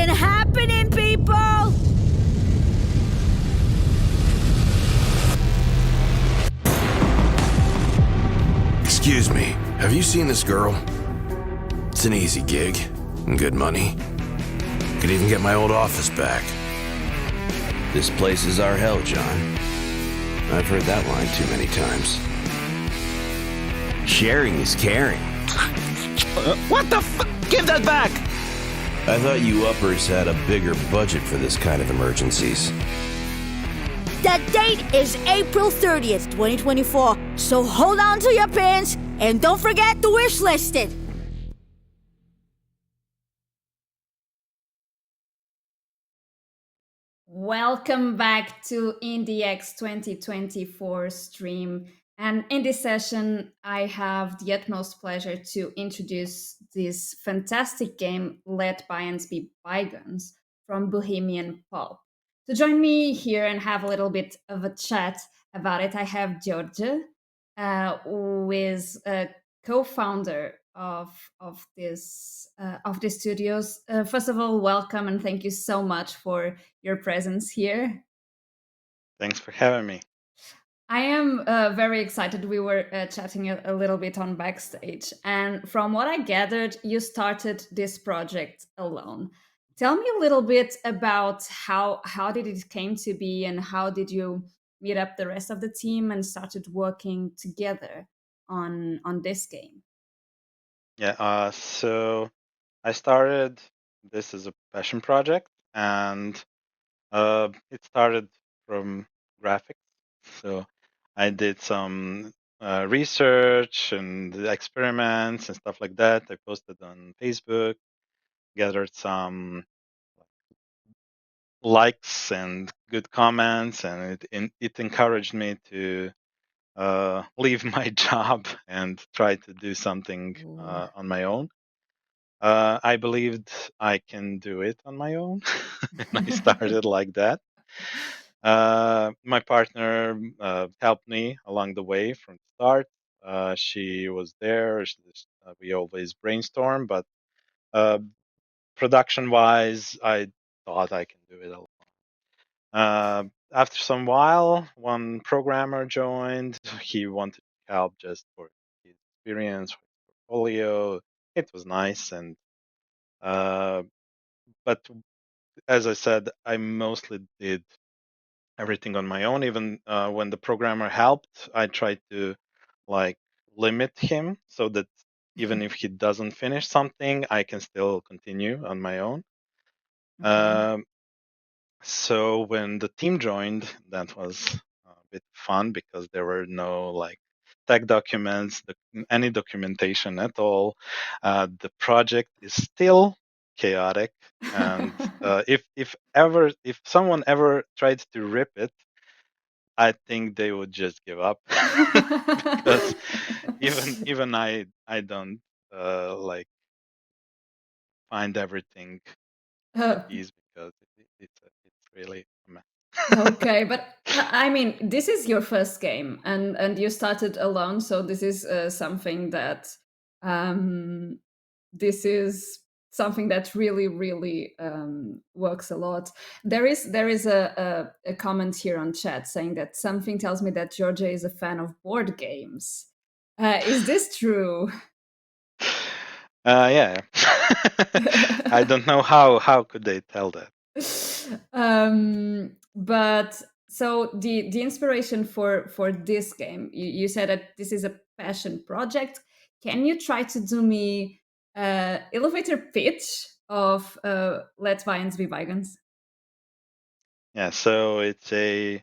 fucking happening, people? Excuse me, have you seen this girl? It's an easy gig, and good money. Could even get my old office back. This place is our hell, John. I've heard that line too many times. Sharing is caring. What the fuck? Give that back! I thought you uppers had a bigger budget for this kind of emergencies. The date is April 30th, 2024, so hold on to your pins and don't forget to wish list it. Welcome back to IndieX 2024 stream. And in this session, I have the utmost pleasure to introduce this fantastic game, Let Bions Be Bygones, from Bohemian Pulp. To join me here and have a little bit of a chat about it, I have Georgia, who is a co-founder of this studios. First of all, welcome and thank you so much for your presence here. Thanks for having me. I am very excited. We were chatting a little bit on backstage, and from what I gathered, you started this project alone. Tell me a little bit about how did it came to be, and how did you meet up the rest of the team and started working together on this game? Yeah, so I started this as a passion project, and it started from graphics. So I did some research and experiments and stuff like that. I posted on Facebook, gathered some likes and good comments, and it encouraged me to leave my job and try to do something on my own. I believed I can do it on my own, and I started like that. My partner helped me along the way from the start. She was there. We always brainstorm, but production-wise, I thought I can do it alone. After some while, one programmer joined. He wanted help just for his experience, for his portfolio. It was nice, and but as I said, I mostly did everything on my own. Even when the programmer helped, I tried to like limit him so that even if he doesn't finish something, I can still continue on my own. Okay. So when the team joined, that was a bit fun because there were no like tech documents, any documentation at all. The project is still chaotic, and if someone ever tried to rip it, I think they would just give up because even I don't like find everything at ease because it's really a mess. Okay, but I mean, this is your first game, and you started alone, so this is something that um, really really works a lot. There is a comment here on chat saying that something tells me that Georgia is a fan of board games. Is this true? Yeah. I don't know how could they tell that. But so the inspiration for this game, you said that this is a passion project. Can you try to do me elevator pitch of Let Bions Be Bygones? Yeah, so it's a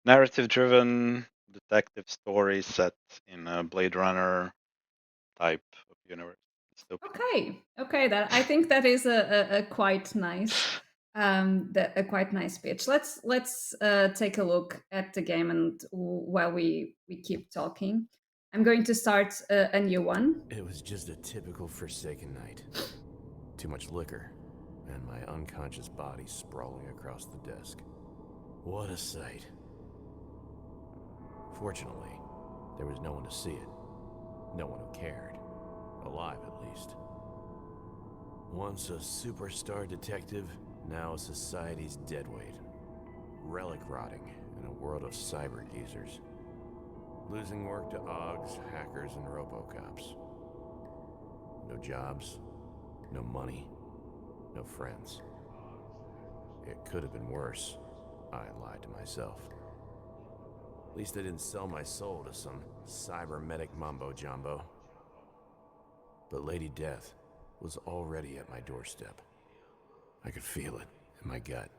narrative-driven detective story set in a Blade Runner type of universe. Dystopian. Okay, that I think that is a quite nice a quite nice pitch. Let's take a look at the game, and while we keep talking, I'm going to start a new one. It was just a typical Forsaken night. Too much liquor, and my unconscious body sprawling across the desk. What a sight. Fortunately, there was no one to see it. No one who cared. Alive, at least. Once a superstar detective, now a society's deadweight. Relic rotting in a world of cyber geezers. Losing work to OGs, hackers, and robocops. No jobs, no money, no friends. It could have been worse. I lied to myself. At least I didn't sell my soul to some cybernetic mumbo-jumbo. But Lady Death was already at my doorstep. I could feel it in my gut.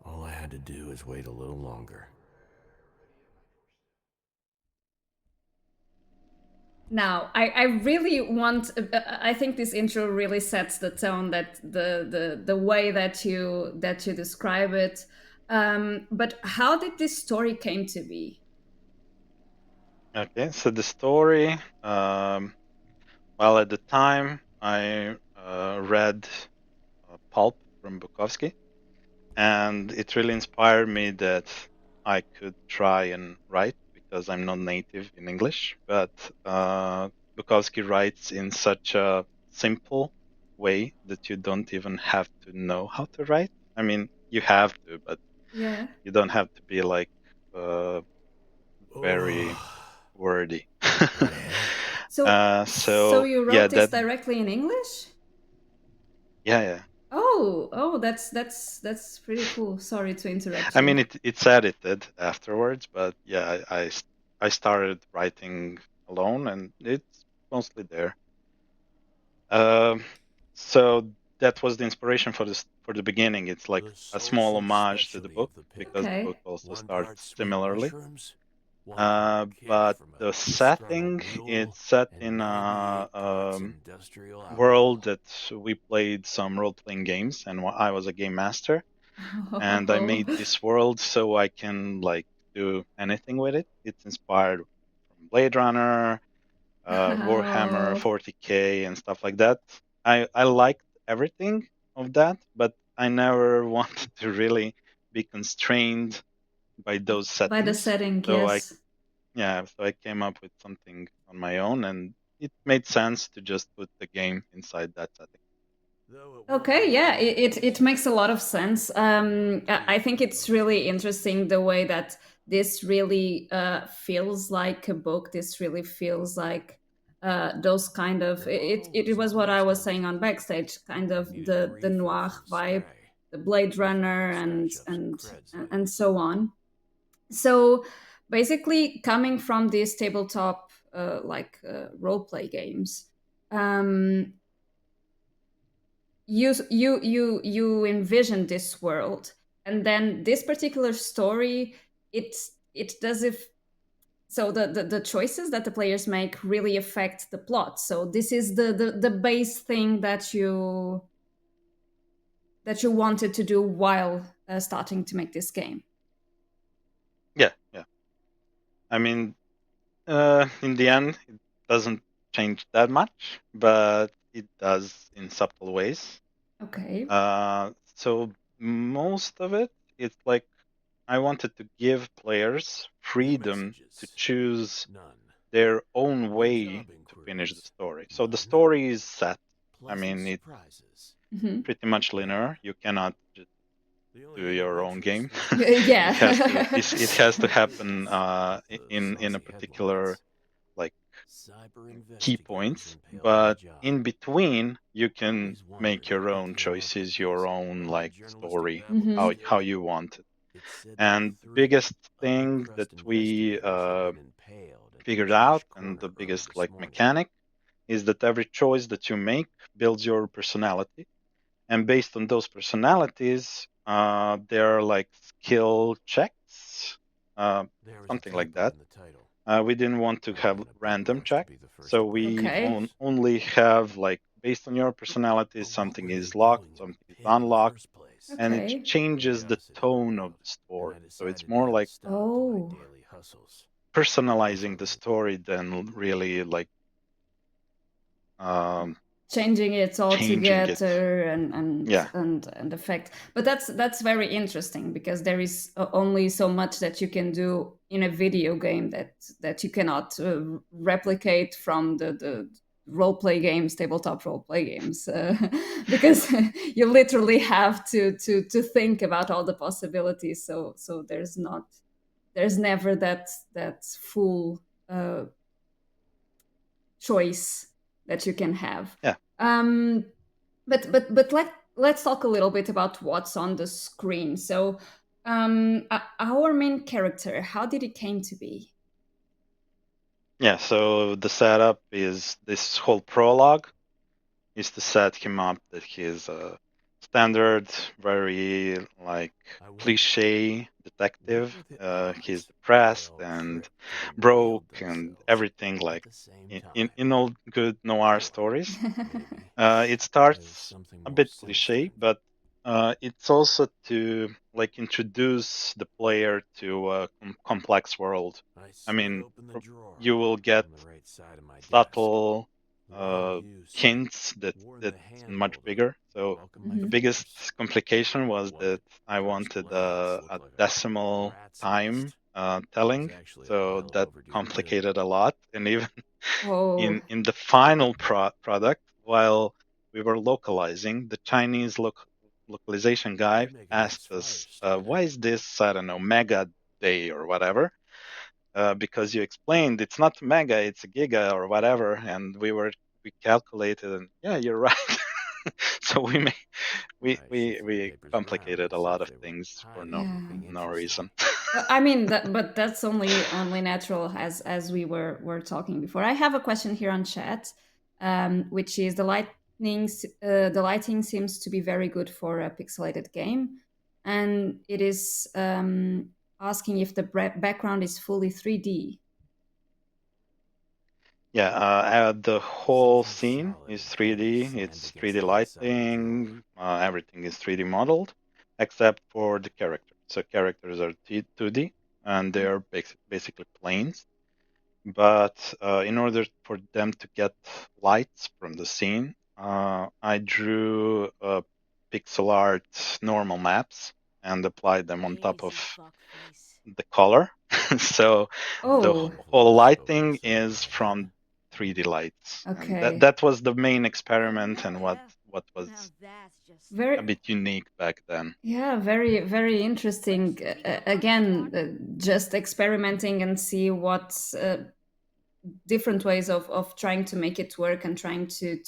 All I had to do is wait a little longer. Now, I really want. I think this intro really sets the tone, that the way that you describe it. But how did this story came to be? Okay, so the story. Well, at the time, I read Pulp from Bukowski, and it really inspired me that I could try and write, because I'm not native in English, but Bukowski writes in such a simple way that you don't even have to know how to write. I mean, you have to, but Yeah. you don't have to be like very wordy. So So you yeah, wrote this directly in English? yeah. Oh, that's pretty cool. Sorry to interrupt I you. mean, it's edited afterwards, but yeah, I started writing alone, and it's mostly there. Um, so that was the inspiration for this for the beginning. It's like a small homage to the book, because the book Okay. also One part starts sweet similarly. mushrooms, one part kick But from a the disgruntled setting, mule, it's set and in maybe a 8 parts industrial world alcohol. that we played some role-playing games, and I was a game master, and I Oh. made this world so I can like do anything with it. It's inspired from Blade Runner, Warhammer Oh. 40K, and stuff like that. I liked everything of that, but I never wanted to really be constrained by those By the settings. setting, So I yes. yeah, so I came up with something on my own, and it made sense to just put the game inside that setting. Okay, yeah, it makes a lot of sense. I think it's really interesting the way that this really feels like a book. This really feels like those kind of it was what I was saying on backstage, kind of the noir vibe, the Blade Runner, and so on. So basically, coming from these tabletop role play games. Um, you envision this world, and then this particular story, it does if so the choices that the players make really affect the plot. So this is the base thing that you wanted to do while starting to make this game. Yeah. I mean, in the end, it doesn't change that much, but it does in subtle ways. Okay. So most of it, it's like I wanted to give players freedom to choose their own way to finish the story. So the story is set. I mean, it's Hmm. pretty much linear. You cannot just do your own game. Yeah. It has to happen in a particular like key points, but in between you can make your own choices, your own like story, Mhm. how you want it. And the biggest thing that we figured out, and the biggest like mechanic, is that every choice that you make builds your personality, and based on those personalities, there are like skill checks, uh, something like that. We didn't want to have random check, so we Okay. only have like based on your personality, something is locked, something is unlocked, and it Okay. changes the tone of the story. So it's more like Oh. personalizing the story than really like um, Changing it all changing it. together and Yeah, and effect. But that's very interesting, because there is only so much that you can do in a video game that you cannot replicate from role play games, tabletop role play games, because you literally have to think about all the possibilities. So there's never that full choice that you can have. Yeah. But let's talk a little bit about what's on the screen. So our main character, how did it came to be? Yeah, so the setup is this whole prologue is to set him up that he is a standard, very like cliche detective. He's depressed and broke and everything like in all good noir stories. It starts a bit cliche, but it's also to like introduce the player to a complex world. I mean, you will get subtle hints that's much bigger. So the Mhm. biggest complication was that I wanted a decimal time telling, so that complicated a lot. And even Oh. in the final product, while we were localizing, the Chinese localization guy asked us, "Why is this? I don't know, mega day or whatever." Because you explained it's not mega, it's a giga or whatever, and we calculated, and yeah, you're right. So we complicated a lot of things for no reason. I mean, but that's only natural as we were talking before. I have a question here on chat, which is the lighting seems to be very good for a pixelated game, and it is asking if the background is fully 3D. Yeah, the whole scene is 3D. It's 3D lighting. Everything is 3D modeled, except for the characters. So characters are 2D, and they are basically planes. But in order for them to get lights from the scene, I drew pixel art normal maps and applied them on top of the color. So the Oh, whole lighting is from 3D lights, and that okay. that was the main experiment and what was a Very, bit unique back then. yeah, very interesting. Again, just experimenting and see what different ways of trying to make it work and trying to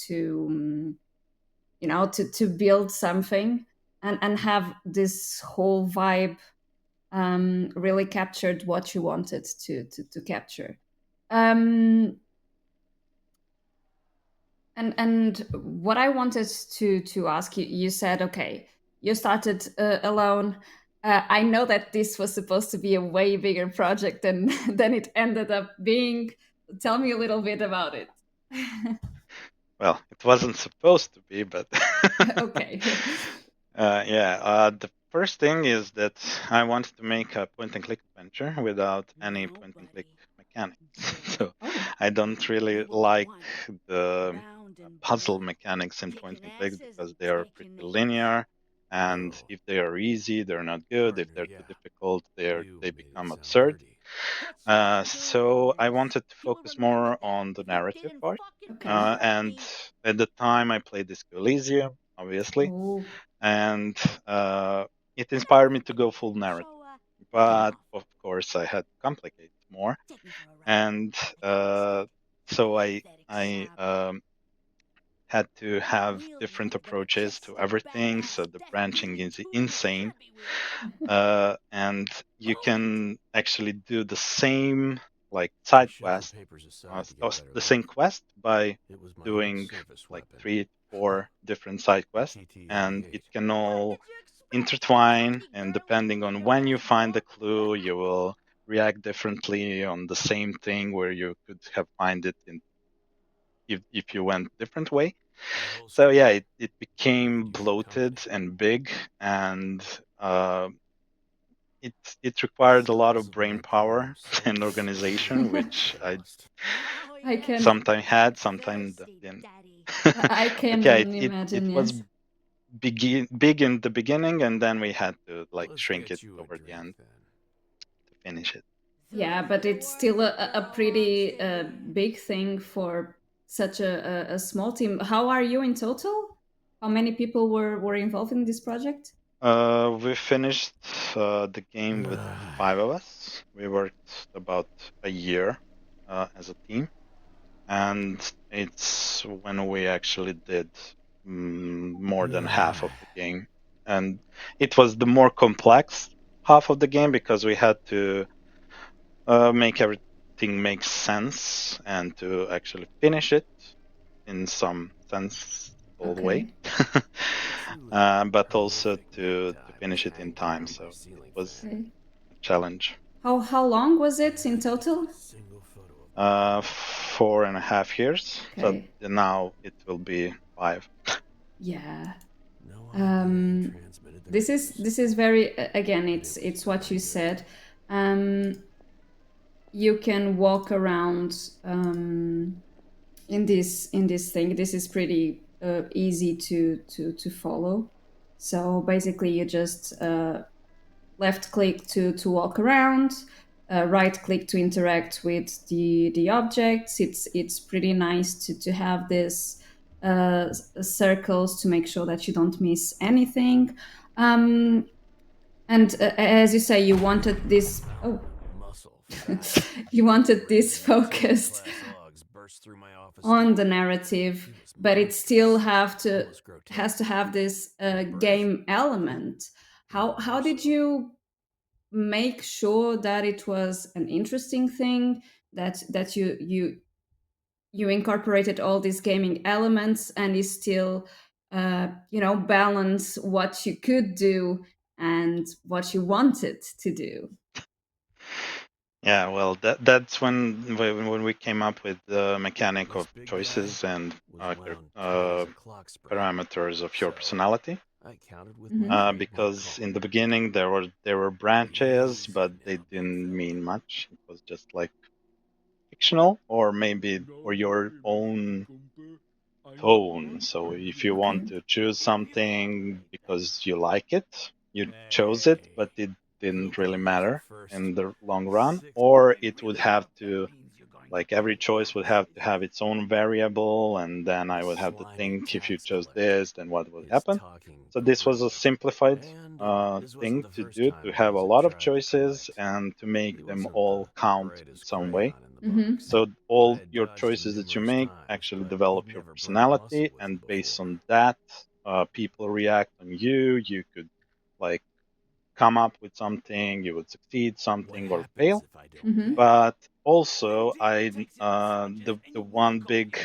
build something and have this whole vibe really captured what you wanted to capture. Um, and what I wanted to ask you, you said, okay, you started alone. I know that this was supposed to be a way bigger project than than it ended up being. Tell me a little bit about it. Well, it wasn't supposed to be, but Okay. yeah. The first thing is that I wanted to make a point-and-click adventure without any point-and-click mechanics. So Oh. I don't really like the puzzle mechanics in point-and-click because they are pretty linear, and if they are easy, they're not good. If they're too difficult, they become absurd. So I wanted to focus more on the narrative part. Okay. And at the time, I played Disco Elysium, obviously, Oh. and it inspired me to go full narrative. But of course, I had to complicate more, and so I had to have different approaches to everything. So the branching is insane, and you can actually do the same like side quest, the same quest by doing like 3 4 different side quests, and it can all intertwine. And depending on when you find the clue, you will react differently on the same thing where you could have find it in if you went different way. So yeah, it became bloated and big, and it required a lot of brain power and organization, which I I can sometimes had, sometimes didn't. I But yeah, can it imagine, was yes. big in the beginning, and then we had to like shrink it over the end to finish it. Yeah, but it's still a pretty big thing for such a small team. How are you in total? How many people were involved in this project? We finished the game with 5 of us. We worked about a year as a team, and it's when we actually did more than half of the game. And it was the more complex half of the game because we had to make everything make sense and to actually finish it in some sensible way. Okay. But also to finish it in time. So it was Okay. a challenge. How long was it in total? 4.5 years. So Okay. now it will be 5. Yeah. This is very again. It's what you said. You can walk around in this thing. This is pretty easy to follow. So basically, you just left click to walk around, right click to interact with the objects. It's pretty nice to have this circles to make sure that you don't miss anything. Um, and as you say, you wanted this. Oh, you wanted this focused on the narrative, but it still has to have this game element. How did you make sure that it was an interesting thing, that you incorporated all these gaming elements, and you still balance what you could do and what you wanted to do? Yeah, well, that's when we came up with the mechanic of choices and parameters of your personality. Because in the beginning there were branches, but they didn't mean much. It was just like fictional, or maybe or your own tone. So if you want to choose something because you like it, you chose it, but it didn't really matter in the long run, or it would have to, like, every choice would have to have its own variable, and then I would have to think, if you chose this, then what would happen. So this was a simplified thing to do, to have a lot of choices and to make them all count in some way. Hmm. So all your choices that you make actually develop your personality, and based on that, people react on you. You could, like, come up with something, you would succeed something or fail. Hmm. But also, the one big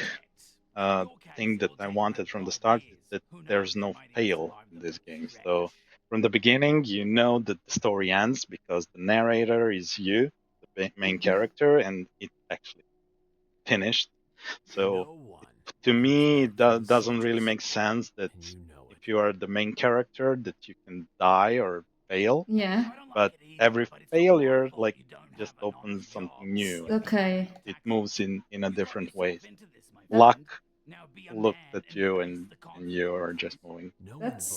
uh, thing that I wanted from the start is that there's no fail in this game. So from the beginning, you know that the story ends because the narrator is you, the main character, and it actually finished. So to me, that doesn't really make sense that if you are the main character, that you can die or fail. Yeah. But every failure, like, just opens something new, and Okay. it moves in a different way. That, Luck looked at you, and you are just moving.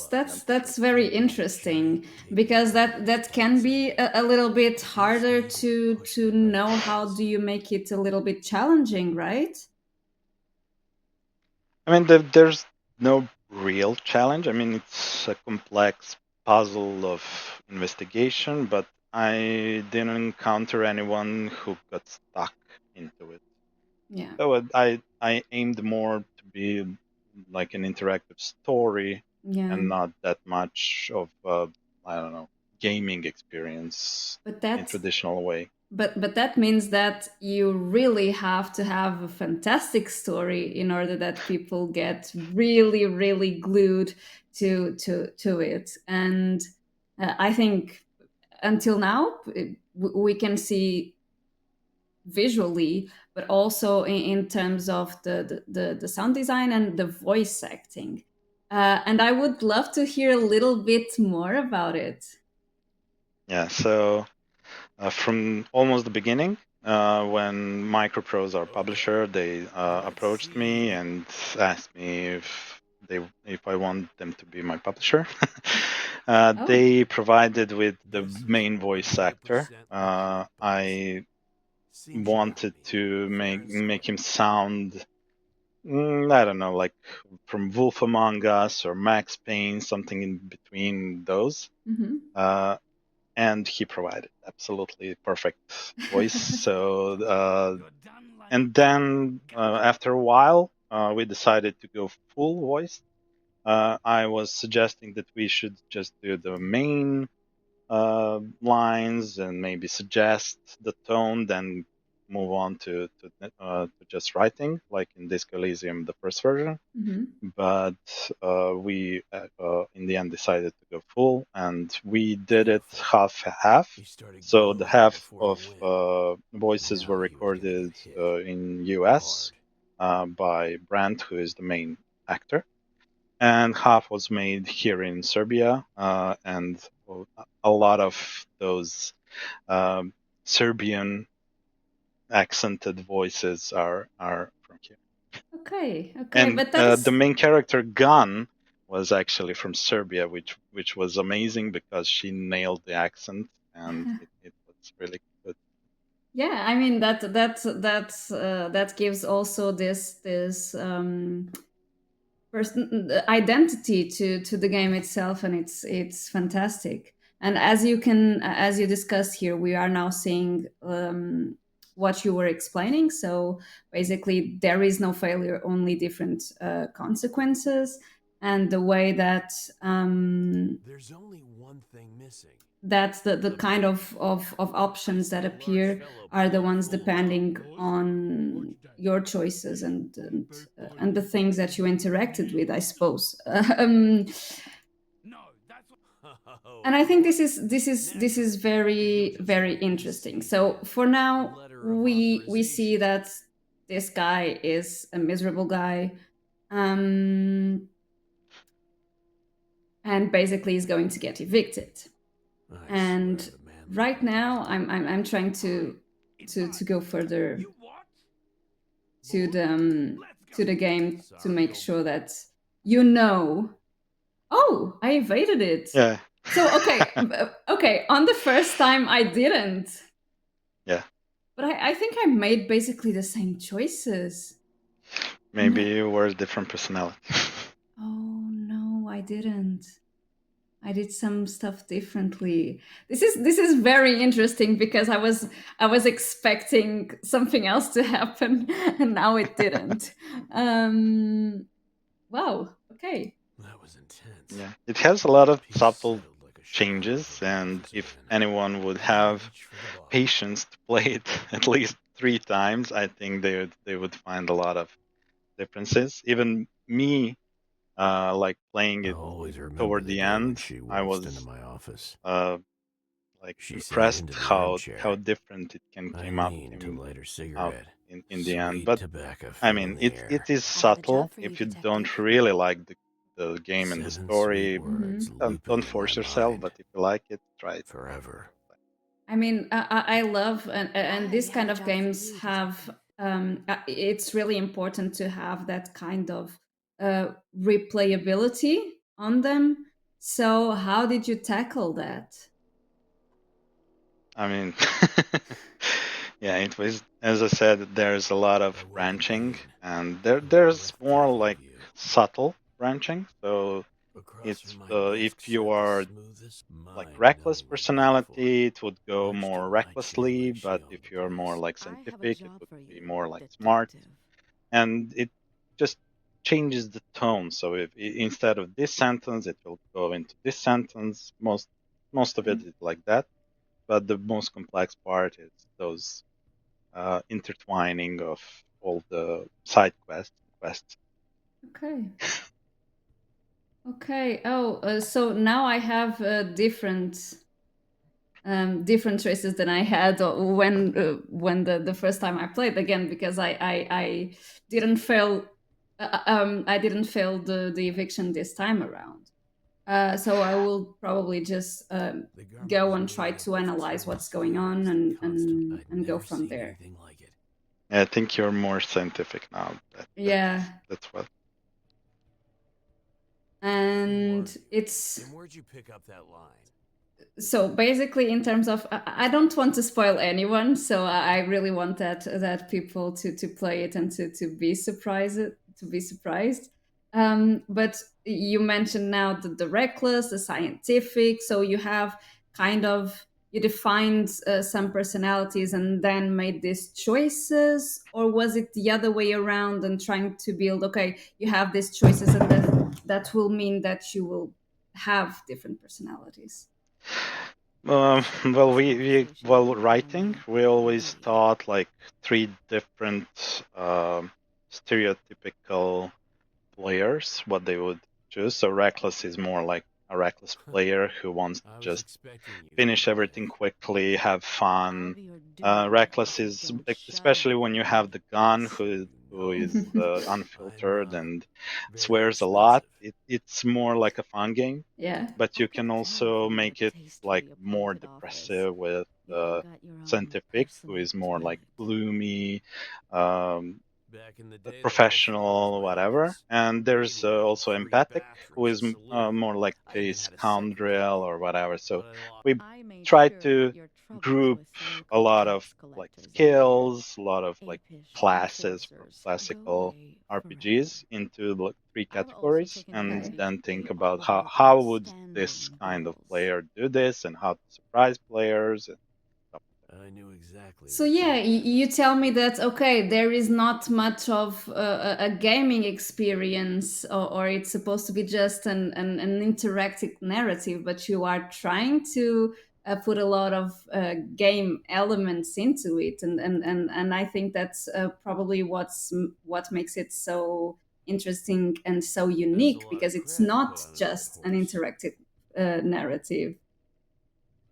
that's very interesting, because that can be a little bit harder to know. How do you make it a little bit challenging, right? I mean, there's no real challenge. I mean, it's a complex puzzle of investigation, but I didn't encounter anyone who got stuck into it. Yeah. So I aimed more to be like an interactive story Yeah. and not that much of I don't know, gaming experience But in traditional way. but that means that you really have to have a fantastic story in order that people get really really glued to it. And I think until now we can see visually, but also in terms of the sound design and the voice acting. And I would love to hear a little bit more about it. Yeah, so from almost the beginning, when Microprose, our publisher, they approached me and asked me if I want them to be my publisher. Oh. They provided with the main voice actor. I wanted to make him sound I don't know, like from Wolf Among Us or Max Payne, something in between those. Hmm. Uh, and he provided absolutely perfect voice. So, and then after a while, we decided to go full voice. I was suggesting that we should just do the main lines and maybe suggest the tone, then move on to just writing, like in Disco Elysium, the first version. Hmm. But we in the end decided to go full, and we did it half half. So the half of voices were recorded in US by Brandt, who is the main actor, and half was made here in Serbia, and a lot of those um, Serbian accented voices are from here. Okay, okay, And but that the is, main character Gun was actually from Serbia, which was amazing because she nailed the accent, and it was really good. yeah. I mean that gives also this person identity to the game itself, and it's fantastic. And as you discussed here, we are now seeing what you were explaining. So basically there is no failure, only different consequences. And the way that There's only one thing missing. that's the kind of options that appear are the ones depending on your choices and the things that you interacted with, I suppose. And I think this is very very interesting. So for now, we see that this guy is a miserable guy, um, and basically is going to get evicted. And right now I'm trying to go further to the game to make sure that you know. Oh, I evaded it. Yeah, So okay, okay, on the first time I didn't, yeah. but I think I made basically the same choices. Maybe No. you were a different personality. Oh no, I didn't. I did some stuff differently. This is very interesting because I was expecting something else to happen and now it didn't. Um wow, okay. That was intense. Yeah, it has a lot of Peace subtle settled like a shower changes, over and Memphis if again. anyone would Then I have reached for the bottle. patience to play it at least 3 times, I think they would find a lot of differences. Even me, like playing I'll it always remember toward the the day when end, she I waltzed into was my office. like She sank impressed into the how armchair. different it can I came out leaned to came light her out cigarette. in the end. Sweet But tobacco I filling mean, the it air. is I have a job subtle. for you, If you detective. don't really like the game and the 7 sweet story, words Mhm. don't looping in force my yourself. mind But if you like it, try it. forever. I mean, I love and I this have kind a of job for games you, have detective. it's really important to have that kind of replayability on them. So how did you tackle that? I mean, yeah, it was, as I said, there's a lot of I woke in branching, pain, and a there's more breathtaking like view. subtle branching. So Across it's from my if desk you sat the are smoothest, like reckless mind-numbingly beautiful, personality, it would go perched more on my chin recklessly. like she But owned if the you're more place. like I have a scientific, it job would for be you, more like smart. detective. And it just changes the tone. So if instead of this sentence, it will go into this sentence. Most of it Okay. is like that. But the most complex part is those intertwining of all the side quests. Okay. Okay. Oh, so now I have different choices than I had when the first time I played again, because I didn't fail. I didn't fail the eviction this time around. So I will probably just The garment go was and try made to of analyze what's terrace going on fibers that and constant. and, I'd and go never from seen there. anything like it. I think you're more scientific now. Yeah, That's what. Who and are you? it's And where'd you pick up that line? so basically in terms of I don't want to spoil anyone, so I really want that people to play it and to be surprised to be surprised. But you mentioned now the reckless, the scientific. So you have kind of you defined some personalities and then made these choices, or was it the other way around and trying to build? Okay, you have these choices, and that will mean that you will have different personalities. Well, while writing, we always thought like three different stereotypical players, what they would choose. So reckless is more like a reckless player who wants to I was just expecting you to finish do everything this. quickly, have fun. Whatever you're doing, Reckless is don't shut especially up. when you have the gun So you who know is unfiltered I'm and very swears a lot. expensive. It's more like a fun game, Yeah. but I you could can tell also from your make it like tastefully more appointed office. depressive with You've got your own scientific, who personal is more like toilet. gloomy, um, Back in the day, the whole floor was professional, my whatever. office. And We there's even had also 3 empathic, who bathrooms, is a saloon. more like I a even had a second scoundrel kidney, or whatever. So but I lost. we I made try sure to that your troubles group with a local lot of tax like collectors and their skills, a lot of like apish classes for enforcers go classical away forever. RPGs into like three I've also categories, taken and note Okay. then that think you about all are how would this outstanding kind of girls. player do this and how to surprise players and stuff. I knew exactly So what you yeah, were doing. you tell me that okay, there is not much of a gaming experience, or it's supposed to be just an interactive narrative, but you are trying to put a lot of game elements into it, and I think that's probably what makes it so interesting and so That's a unique, lot of because it's cred to not put on an old just an horse. interactive narrative.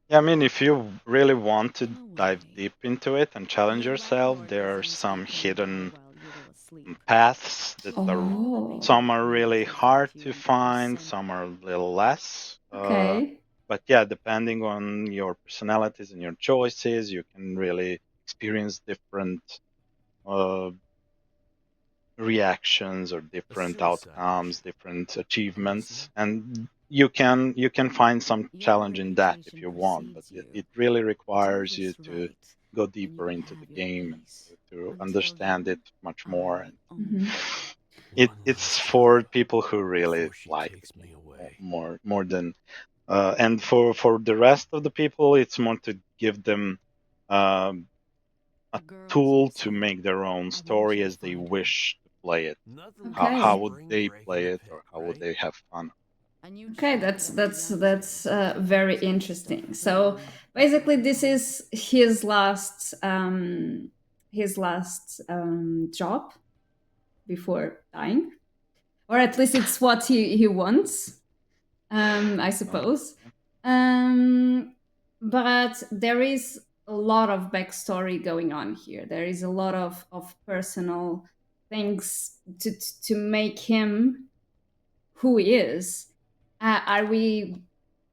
Yeah, I mean, if you really want to In a dive way, deep into it and challenge your yourself, landlord was there are some inspecting by hidden while you were asleep. paths that Took are all the big Oh, some are really documentaries hard off you to and got you find, sent. some are a little less. okay. But yeah, depending on your personalities and your choices, you can really experience different uh, reactions or A different suicide outcomes, mission. different I'm guessing. achievements, and you can find some Your challenge in that if reputation you want, but precedes it, you. it really Do requires you this to right, go and you deeper can into the have your game and peace. to Until understand it then, much more. I And own Mhm. you. One it's last for job people who really before she like the takes me game away. more than and for the rest of the people, it's more to give them um, a The girl's tool to missing. make their own I want story you to as they find her. wish to play it. Nothing like How Okay. would spring they break in play the it, pit, or how would right? they have fun? A new Okay, chapter of the that's youngsters who very can't interesting. stop So dreaming basically, about this home. is his last job before dying, or at least it's what he wants. I Uh, suppose. Um, but there is a lot of backstory going on here. There is a lot of personal things to make him who he is. Are we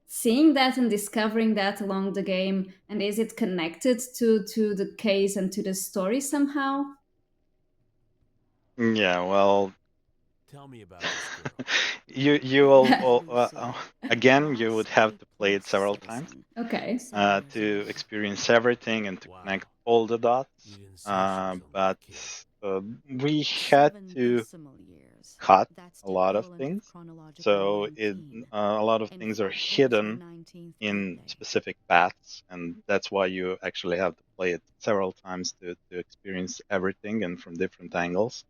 seeing that and discovering that along the game, and is it connected to the case and to the story somehow? yeah, well, Tell me about this girl. you Let all, me tell you, sir. again, you would Last have to play it A-plus several times citizen. Okay. 7 years to old. experience everything and to Wow. connect all the dots. You didn't say she was on But medication. we had 7 to decimal years. cut That's a the lot of equivalent of things. chronological So nineteen. a lot of In things are fact, it's your hidden 19th in birthday. specific paths, and that's why you actually have to play it several times to experience everything and from different angles.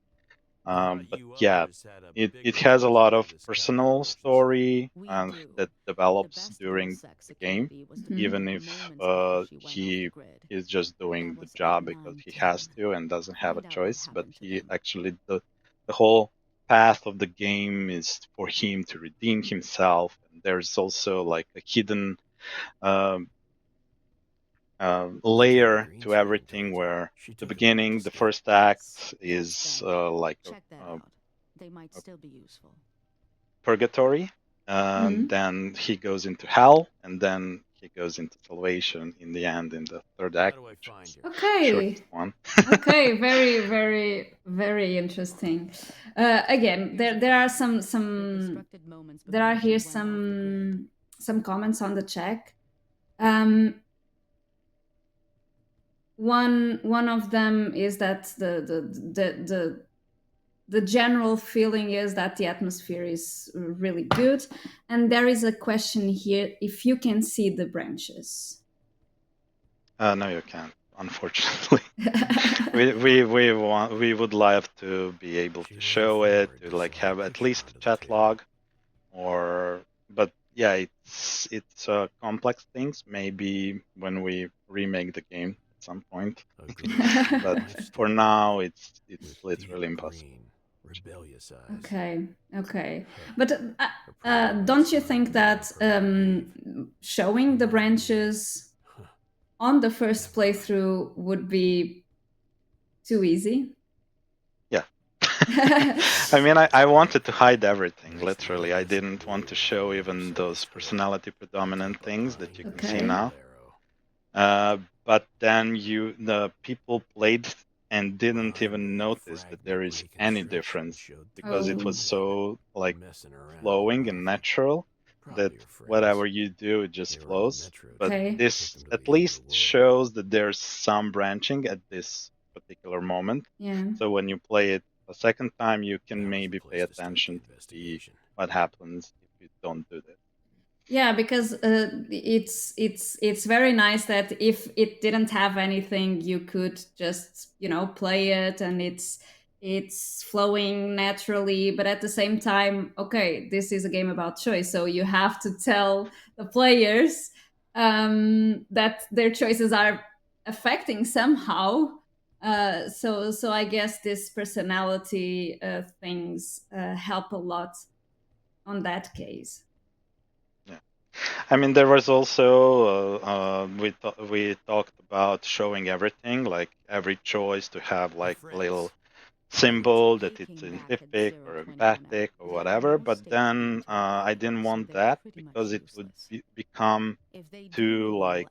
I thought But you yeah, others had a it bigger has a budget lot for of this kind of personal emergency. story We do. that The develops best girl during sex the game, security was Mhm. deployed even if moments after she went off the he grid. is just doing That the was at job because he has 9:10. to and doesn't have a Find out what choice. But happened to he them. actually the whole path of the game is for him to redeem himself. And there's also like a hidden um, Lieutenant layer to Greenspan everything told you where she the took a bite to beginning, the stay. first Yes, act catch is them. like Check that a out. They might still be useful. purgatory. Mhm. Then he goes into hell, and then he goes into salvation in the end in the third How act, do I which find is her? the shortest Okay. one. Okay, very interesting. Again, Here's a there are photo. The some constructed moments there are before she here went off the grid. some comments on the chat. Um, one of them is that the the general feeling is that the atmosphere is really good. And there is a question here: if you can see the branches. No, you can't, unfortunately. We would love to be able to show it, to like have at least a chat log, but yeah, it's complex things. Maybe when we remake the game at some point, but for now, it's literally impossible. Rebellious eyes. Okay. But don't you think that showing the branches on the first playthrough would be too easy? Yeah. I mean, I wanted to hide everything, literally. I didn't want to show even those personality predominant things that you can see now. But then the people played and didn't even notice that there is any difference, because it was so like flowing and natural that whatever you do, it just flows. But this at least shows that there's some branching at this particular moment. Yeah. So when you play it a second time, you can maybe pay attention to see what happens if you don't do that. Yeah, because it's very nice that if it didn't have anything, you could just play it and it's flowing naturally. But at the same time, okay, this is a game about choice, so you have to tell the players that their choices are affecting somehow. So I guess this personality things help a lot on that case. I mean, there was also we talked about showing everything, like every choice to have like a little symbol that it's scientific or empathic or whatever. But then I didn't want that because it would become too like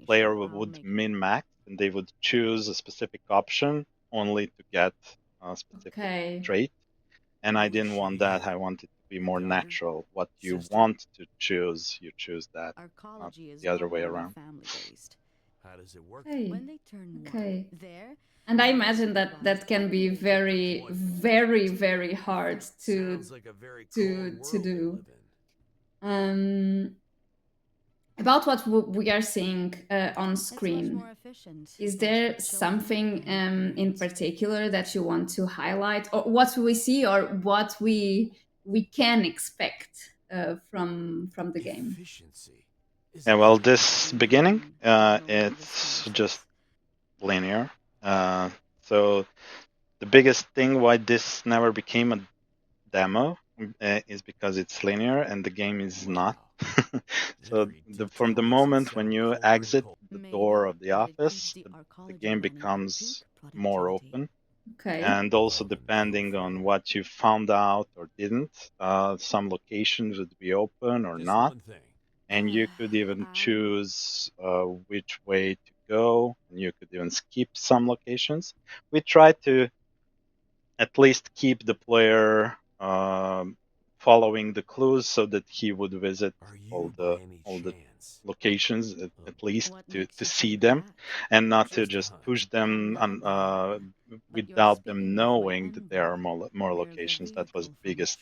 player would min-max and they would choose a specific option only to get a specific trait. And I didn't want that. I wanted to be more natural. What you want to choose, you choose that, not the other way around. How does it work? Okay. And I imagine that can be very, very, very hard to do. About what we are seeing on screen, is there something in particular that you want to highlight, or what we see, or what we can expect from the game? Yeah, well, this beginning, it's just linear. So the biggest thing why this never became a demo is because it's linear and the game is not. So from the moment when you exit the door of the office, the game becomes more open. Okay. And also depending on what you found out or didn't, some locations would be open or not. And you could even choose which way to go. And you could even skip some locations. We try to at least keep the player following the clues so that he would visit all the locations at least to see them, and not to just push them without them knowing that there are more locations. That was the biggest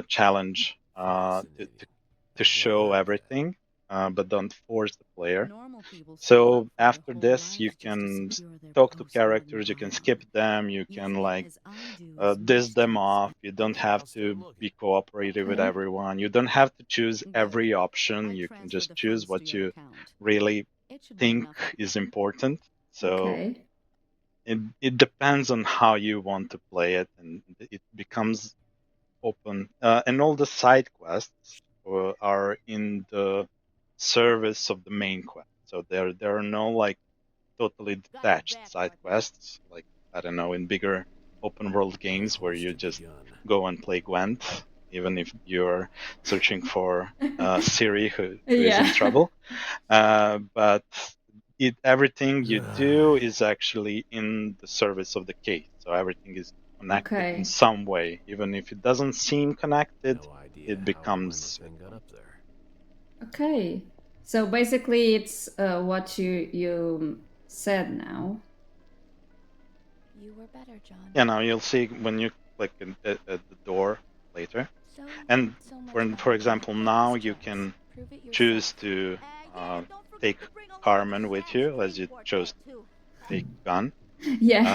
challenge, to show everything, but don't force the player. So after this, you can talk to characters, you can skip them, you can like diss them off. You don't have to be cooperative with everyone. You don't have to choose every option. You can just choose what you really think is important. So it depends on how you want to play it, and it becomes open. And all the side quests are in the service of the main quest. So there are no like totally detached side quests, like, I don't know, in bigger open world games where you just go and play Gwent, even if you're searching for Siri who is in trouble. But everything you do is actually in the service of the case. So everything is connected in some way. Even if it doesn't seem connected, it becomes. Okay. So basically it's what you said now. You were better, John. Yeah, now you'll see when you click at the door later. So, And so much for better. example, Get now this you chance. can Prove it choose yourself. to Yeah, uh, don't forget take to bring along the Carmen with you, as you saxophone chose quartet, to too. take Gun. Yeah.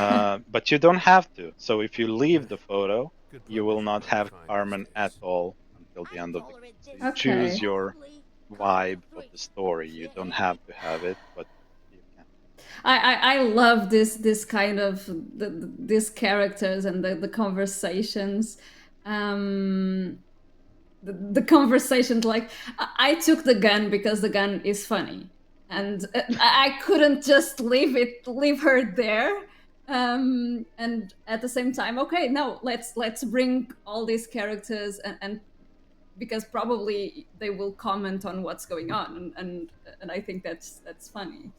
But you don't have to. So if you leave the photo, Good you place will for not money have fine these Carmen at days. all until the I end of the told game. her So this you Okay. choose is your probably comes with vibe of the three. story. You Shit, don't ain't have it? to have it, but you can. I love this kind of these characters and the conversations. Um, the conversations like I took the gun because the gun is funny, and I couldn't just leave her there. And at the same time, okay, no, let's bring all these characters and because probably they will comment on what's going on, and I think that's funny.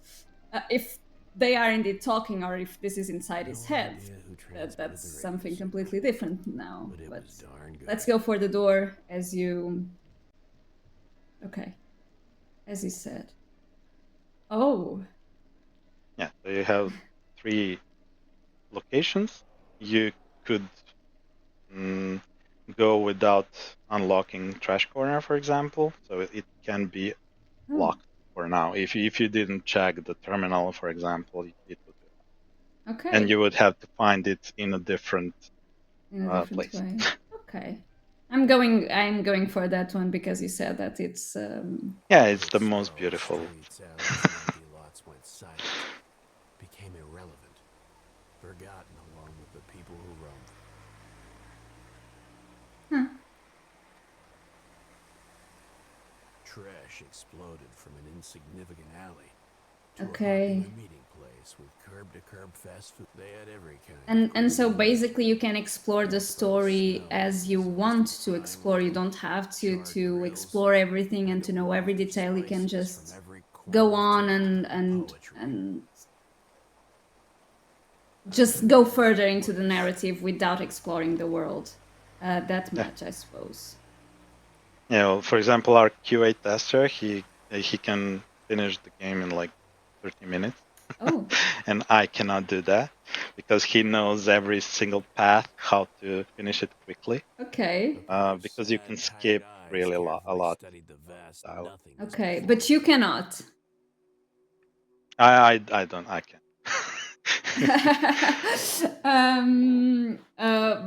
If they are indeed talking, or if this is inside his No head, idea who transmitted that's the radio something signal, completely different now. but it But was darn good. let's go for the door, as you. Okay, as you said. Oh, Yeah. So you have 3 locations. You could mm, go without unlocking Trash Corner, for example. So it can be oh, locked for now. If you didn't check the terminal, for example, it would be locked. And okay, you would have to find it in a different in a different place. way. Okay, I'm going for that one because you said that it's. Yeah, it's the Quick most snarls, beautiful. streets, alleys, and empty lots went silent, became irrelevant, forgotten along with the people who roamed them. Huh. Trash exploded from an insignificant alley to a Okay. popular meeting place with curb-to-curb fast food. They had every kind And of so food basically you can explore the story smell as you business, want the to explore. You highway, don't have charred to grills, explore everything and and to a know wealth every of detail. You can spices just from every corner go of on town. and Poetry. just go further into the narrative without exploring the world that Yeah. much, I suppose. Yeah. Well, for example, our QA tester, he can finish the game in like 30 minutes. Oh, And I cannot do that because he knows every single path how to finish it quickly. okay. Because you can skip really a lot of dialogue. Okay, but you cannot. I don't I can.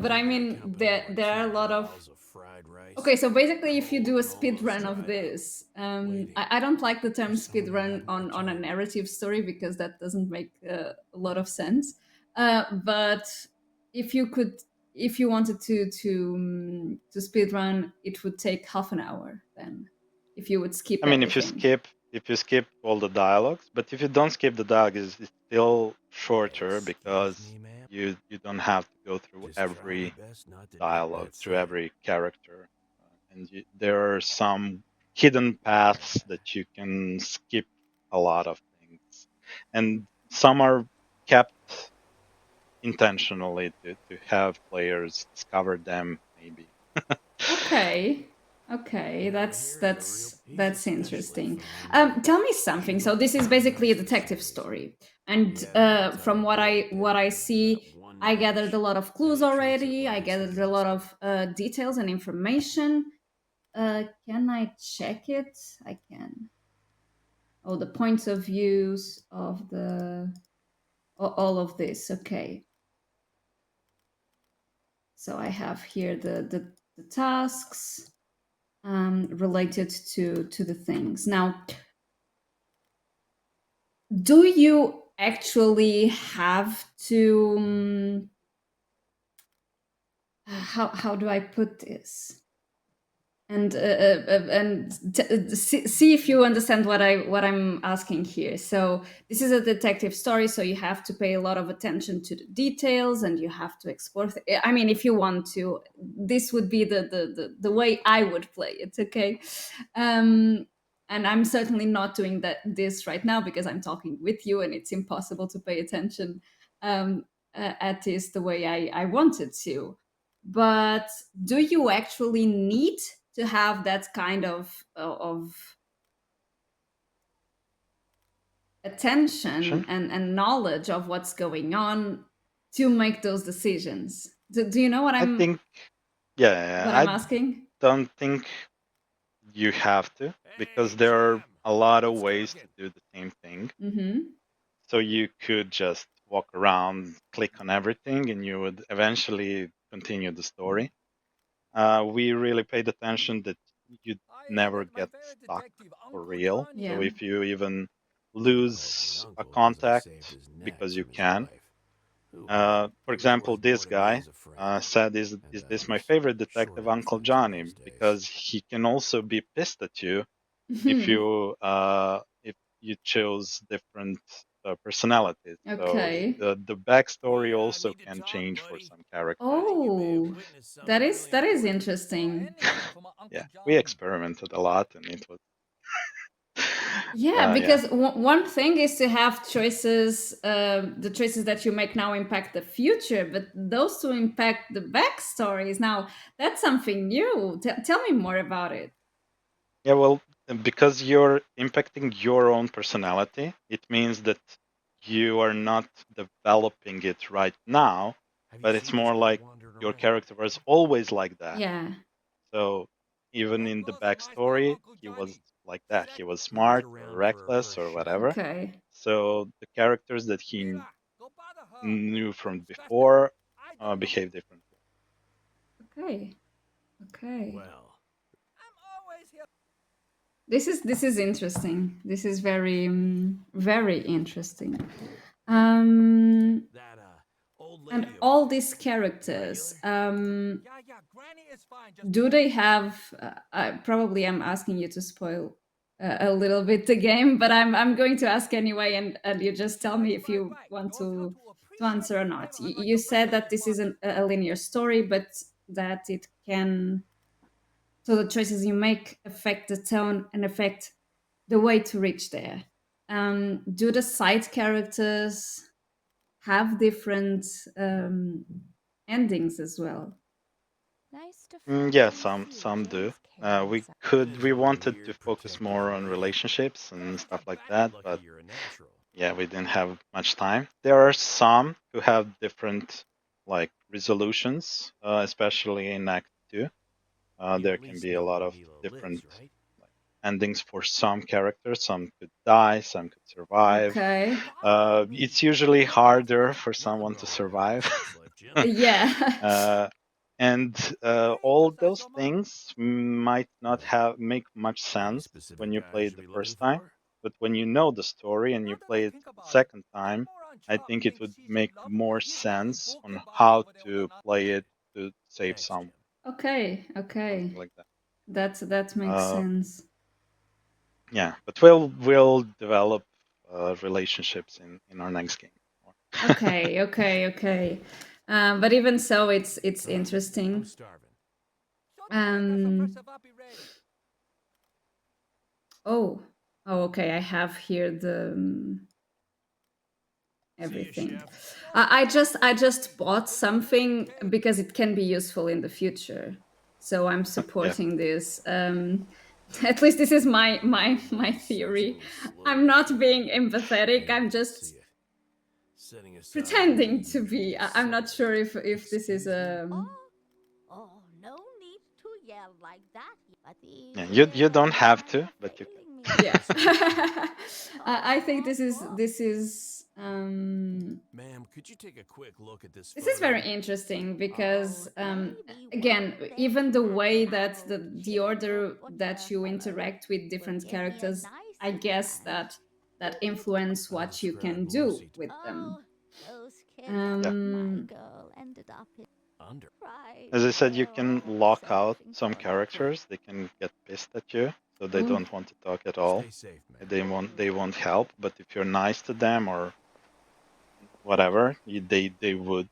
But I mean, there are a lot of. Okay, so basically, if you do a speed run of this, I don't like the term speed run on a narrative story because that doesn't make a lot of sense. But if you could, if you wanted to speed run, it would take half an hour. Then, if you would skip I mean, everything. if you skip all the dialogues, but if you don't skip the dialogue, it's still shorter because Excuse me, ma'am. you don't have to go through Just try every your best not to dip dialogue, that through sand. every character, and there are some hidden paths that you can skip a lot of things, and some are kept intentionally to have players discover them maybe. Okay. Okay, Down that's here, the real that's he's that's especially interesting. fine. Tell me something. So this is basically a detective story, and Yeah, but from what I that see, one I gathered a dish. lot of clues Gotta treat it already. I like it's the gathered a lot best. of details and information. Can I check it? I can. Oh, the points of views of the all of this. Okay, so I have here the tasks related to the things. Now, do you actually have to how do I put this? And see if you understand what I'm asking here. So this is a detective story, so you have to pay a lot of attention to the details, and you have to explore. I mean, if you want to, this would be the way I would play it. Okay, um, and I'm certainly not doing this right now because I'm talking with you, and it's impossible to pay attention um, at this the way I wanted to. But do you actually need to have that kind of attention and knowledge of what's going on to make those decisions. Do you know what I think, yeah, I'm I asking? don't think you have to, because there are a lot of ways to do the same thing. Mm-hmm. So you could just walk around, click on everything, and you would eventually continue the story. We really paid attention that you'd never get stuck for real. So Yeah. if you even Even hoping lose a Uncle doesn't contact, save his neck because you from his can, wife, who, well, for he was example, worth more this to me guy as a friend. said, And is this my others, favorite short detective, of Uncle true crime Johnny? these days. Because he can also be pissed at you Hmm. if you chose different personalities. So Okay. the backstory We also need to can talk, change for buddy. some characters. I think you may have Oh, witnessed something really that is important. interesting. Yeah, we experimented a lot, and it was Yeah, yeah. because one thing is to have choices, the choices that you make now impact the future, but those two impact the backstories. Now, that's something new. Tell me more about it. Yeah, well, because you're impacting your own personality, it means that you are not developing it right now, Have you but it's seen this more guy like wandering your around? character was always like that. Yeah. So even in the backstory, he was like that. He was He was smart or around for reckless a or show. whatever. Okay. So the characters that he knew from before behave differently. Okay. Okay. Well, This is interesting. This is very very interesting. Um, that old and lady of all yours, these characters, regular? do they have? Probably, I'm asking you to spoil a little bit the game, but I'm going to ask anyway, and you just tell me if you want to answer or not. You said that this is a linear story, but that it can, so the choices you make affect the tone and affect the way to reach there. Do the side characters have different endings as well? Nice to Yeah, finally see some do. Jay's caring side. In his We own wanted to weird, focus protective more on way. relationships and stuff like that, Lucky but you're a natural. yeah, we didn't have much time. There are some who have different like resolutions, especially in Act Two. You There at can least be a know lot where of Mila different lives, right? like, endings for some characters. Some could die, some could survive. Okay. It's usually harder for You could someone to roll over in my survive. sex life, Jim. Yeah. uh, and all those things might not have make much Any sense when specific you guy I play it should the be looking first time, for? but when you know the story and you play it the second time, I think it would make more sense on how to play it to save Thanks, someone, Jim. Okay. something Okay. like that. That makes Uh, sense. yeah, but we'll develop relationships in our next game. Okay. Okay. Okay. But even so, it's I'm interesting. starving. Um. Oh. Oh. Okay. I have here the See you, everything. chef. I just bought something because it can be useful in the future. So I'm Yeah, supporting this. At least this is my Seems a theory. little slow I'm this not week. being empathetic. Anyway, I'm see just ya. Setting aside pretending the to be. usual I'm not sure sentiment. if this is Excuse me? a Oh, no need to yell like that. But yeah. these You here don't have eyes to, are but you failing me. yeah. I think Oh, Ma'am, could you take a quick look at this this is very photo? interesting because oh, maybe again, one day even the way I that will the change your order that you watercolors. interact with Will different give me a characters, I nice guess chance that to get influence I'll what you describe can do Lucy to with them. oh, those kids yeah. like my Um, girl ended up in under. right. As I said, you They're can all lock out searching some for the truth. characters. They can get pissed at you, so they oh, don't want to talk at all. Stay safe, ma'am. They won't help. But if you're nice to them or whatever, they would.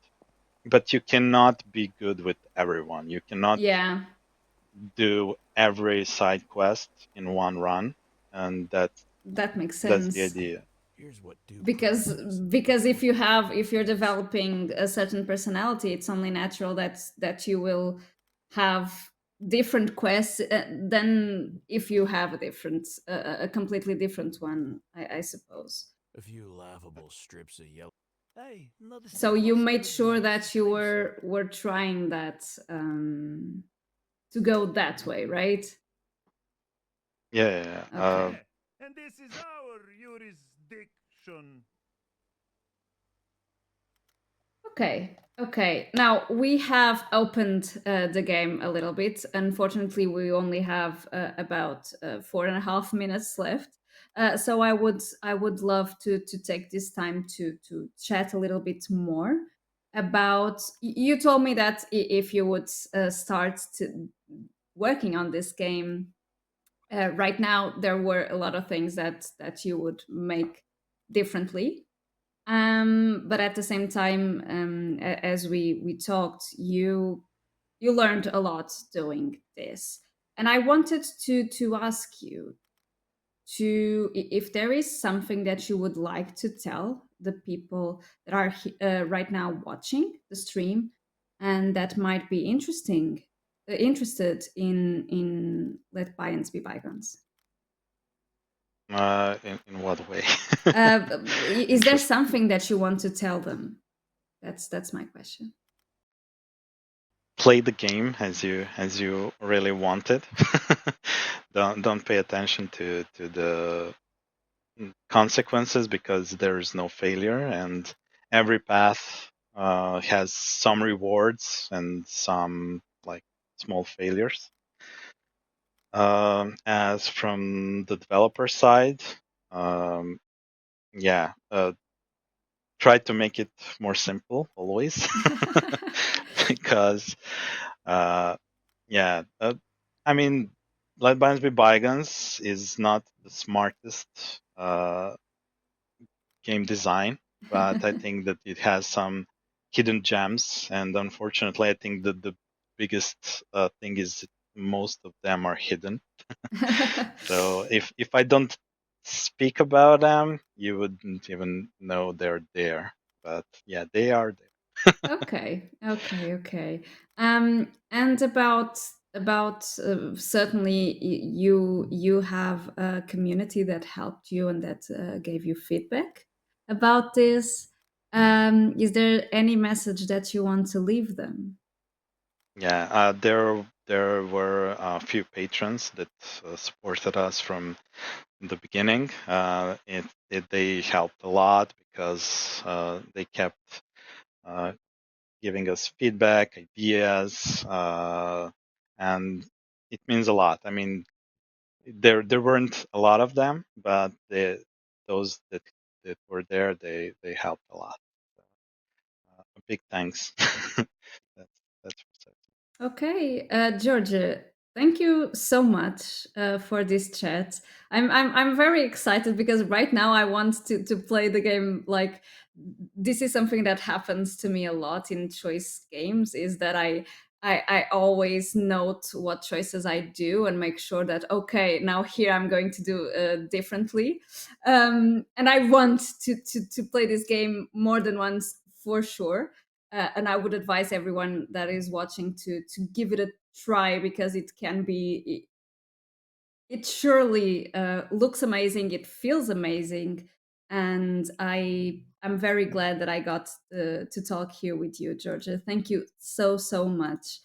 But you cannot be good with everyone. You cannot yeah, do every side quest in one run, and that makes that's the sense. idea. Here's what due because process because looks like. if you're Thanks. developing a certain personality, it's only natural that you will have different quests than if you have a different a completely different one, I suppose. A few laughable strips of yellow. So you made sure that you were trying that to go that way, right? Yeah. Okay. And this is our jurisdiction. Okay. Now we have opened the game a little bit. Unfortunately, we only have about 4.5 minutes left. So I would love to take this time to chat a little bit more about. You told me that if you would start to working on this game right now, there were a lot of things that you would make differently. But at the same time, as we talked, you learned a lot doing this, and I wanted to ask you if there is something that you would like to tell the people that are right now watching the stream, and that might be interested in Let Bions Be Bygones. In what way? Is there something that you want to tell them? That's my question. Play the game as you really want it. Don't pay attention to the consequences, because there is no failure, and every path has some rewards and some like small failures. As from the developer side, yeah, try to make it more simple always, because yeah, I mean, Let Bygones Be Bygones is not the smartest game design, but I think that it has some hidden gems, and unfortunately, I think that the biggest thing is that most of them are hidden. So if I don't speak about them, you wouldn't even know they're there. But yeah, they are there. Okay. And about certainly you have a community that helped you and that gave you feedback about this. Is there any message that you want to leave them? Yeah, there were a few patrons that supported us from the beginning. They helped a lot, because they kept giving us feedback, ideas, and it means a lot. I mean, there weren't a lot of them, but those that were there, they helped a lot. A big thanks. That's what's up. Okay, Georgia, thank you so much for this chat. I'm very excited because right now I want to play the game. Like, this is something that happens to me a lot in choice games. Is that I always note what choices I do and make sure that okay, now here I'm going to do differently, and I want to play this game more than once for sure. And I would advise everyone that is watching to give it a try, because it can be. It surely looks amazing. It feels amazing, and I'm very glad that I got to talk here with you, Georgia. Thank you so much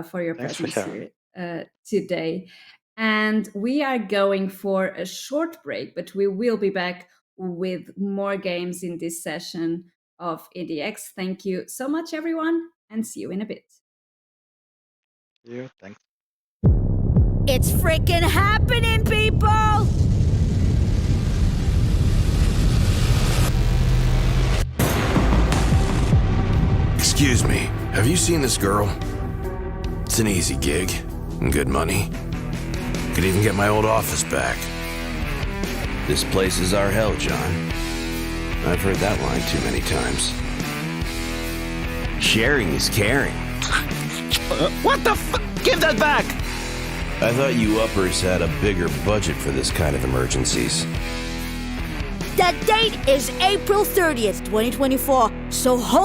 for your Thanks for presence having here me. today. And we are going for a short break, but we will be back with more games in this session of EDX. Thank you so much, everyone, and see you in a bit. You, thanks. It's freaking happening, people! Excuse me, have you seen this girl? It's an easy gig and good money. Could even get my old office back. This place is our hell, John. I've heard that line too many times. Sharing is caring. What the Give that back! I thought you uppers had a bigger budget for this kind of emergencies. The date is April 30th, 2024, so hold